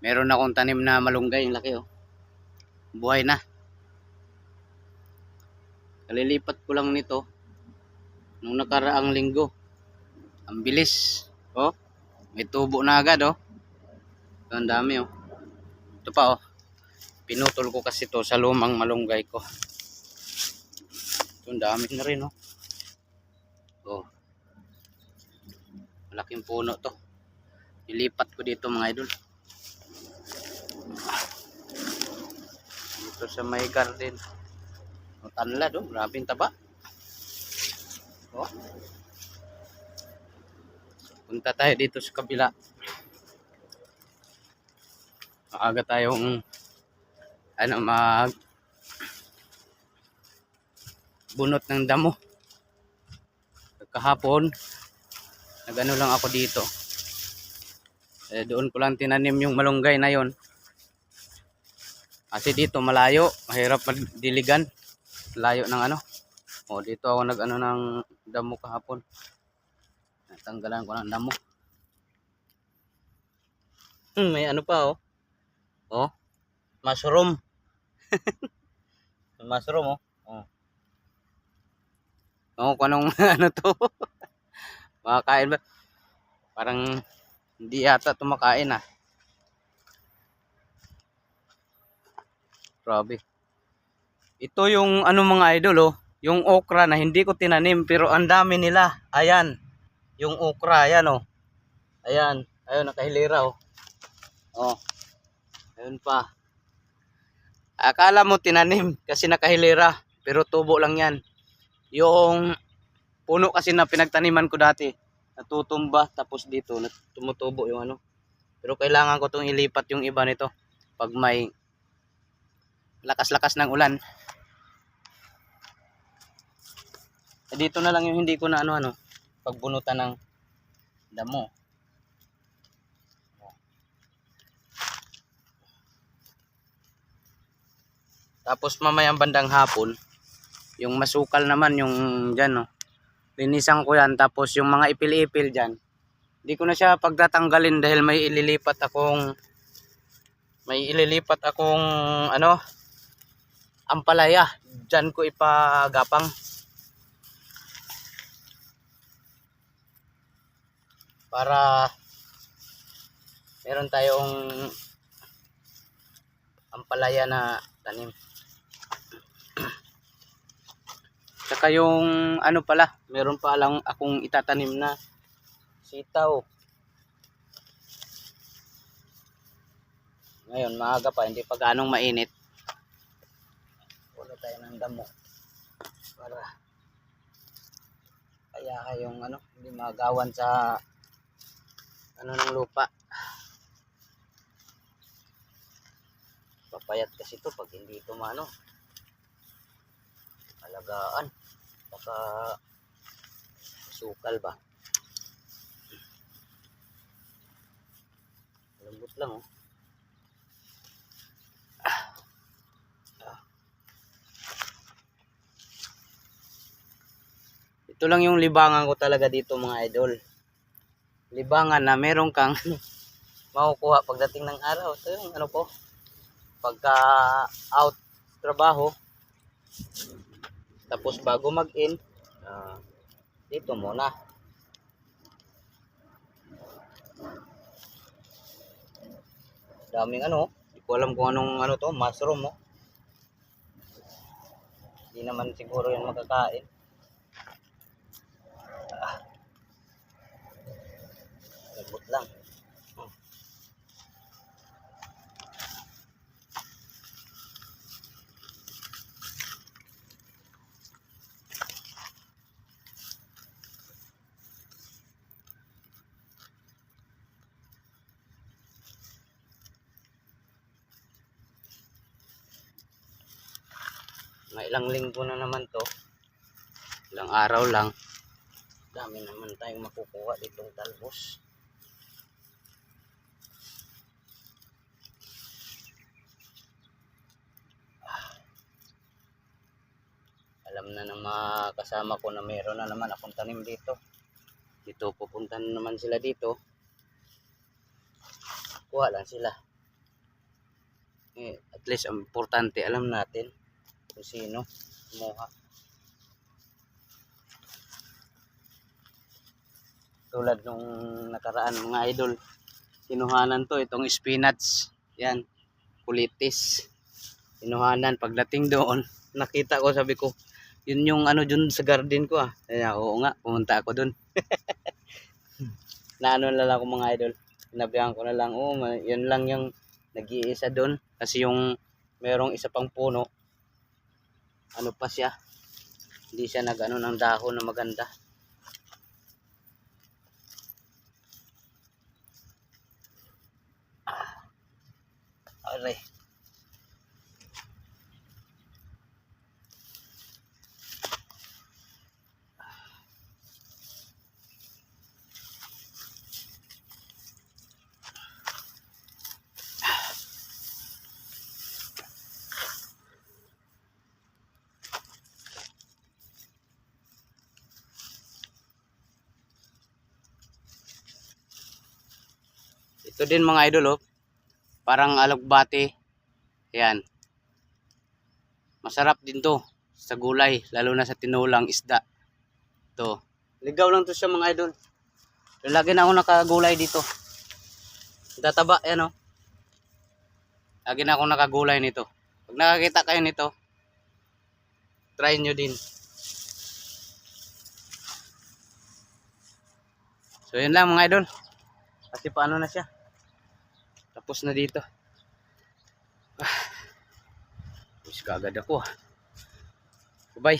Meron akong tanim na malunggay, yung laki oh. Buhay na. Kalilipat ko lang nito nung nakaraang linggo. Ang bilis. Oh, may tubo na agad oh. Ito ang dami oh. Ito pa oh. Pinutol ko kasi to sa lumang malunggay ko. Ito ang dami na rin oh. Oh. Malaking puno to. Nilipat ko dito mga idol. Dito sa may garden. O, tanlad oh. Grabing taba. Oh. Punta tayo dito sa kabila. Maaga tayong mag bunot ng damo. Kahapon nagano lang ako dito. Doon ko lang tinanim yung malunggay na yon. Kasi dito malayo, mahirap magdiligan. Layo ng ano. O dito ako nagano ng damo kahapon. Natanggalan ko ng damo. May ano pa oh. Oh, mushroom. Mushroom oh. Oh. Oh, kung anong ano to. Makakain ba? Parang hindi yata tumakain ah. Grabe. Ito yung ano mga idol oh. Yung okra na hindi ko tinanim pero ang dami nila. Ayan. Yung okra, ayan oh. Ayan. Ayun, nakahilera oh. Oh. Ayun pa. Akala mo tinanim kasi nakahilera. Pero tubo lang yan. Yung puno kasi na pinagtaniman ko dati. Natutumba. Tapos dito tumutubo yung ano. Pero kailangan ko itong ilipat yung iba nito. Pag may lakas-lakas ng ulan. Dito na lang yung hindi ko na ano pagbunutan ng damo. Tapos mamayang bandang hapon, yung masukal naman yung dyan no. Linisan ko yan tapos yung mga ipil-ipil dyan. Hindi ko na siya pagtatanggalin dahil may ililipat akong ano ampalaya. Dyan ko ipagapang. Para meron tayong ampalaya na tanim. Saka yung ano pala, meron pa lang akong itatanim na sitaw. Ngayon maaga pa, hindi pa ganong mainit. Wala tayo ng damo. Para kaya yung ano, hindi magawan sa ano ng lupa. Papayat kasi ito pag hindi ito mano. Alagaan. Baka sukal ba. Lambot lang oh. Ito lang yung libangan ko talaga dito mga idol. Libangan na meron kang makukuha pagdating ng araw. Ito yung ano po. Pagka out trabaho. Tapos bago mag-in. Dito muna. Daming ano. Hindi ko alam kung anong ano to. Mushroom oh. Hindi naman siguro yan makakain. Lambot lang. May ilang linggo na naman to. Ilang araw lang. Dami naman tayong makukuha ditong talbos. Alam na ng mga kasama ko na meron na naman akong tanim dito. Dito pupunta na naman sila dito. Kuha lang sila. At least ang importante alam natin kung sino kumuha. Tulad nung nakaraan mga idol, kinuhanan to itong spinach. Yan, kulitis. Kinuhanan, pagdating doon, nakita ko, sabi ko, yun yung ano dun sa garden ko ah. Kaya oo nga, pumunta ako dun. Naano na lang ako mga idol. Sinabihan ko na lang, oh, yun lang yung nag-iisa dun. Kasi yung merong isa pang puno, ano pa siya, hindi siya nag-ano ng dahon na maganda. Aray. Ito din mga idol oh, parang alugbate. Ayan. Masarap din to sa gulay, lalo na sa tinulang isda. To. Ligaw lang to siya mga idol. Lagi na ako nakagulay dito. Tataba yan oh. Lagi na ako nakagulay nito. Pag nakakita kayo nito, try nyo din. So yun lang mga idol. Kasi paano na siya. Tapos na dito. Kagad ako. Bye.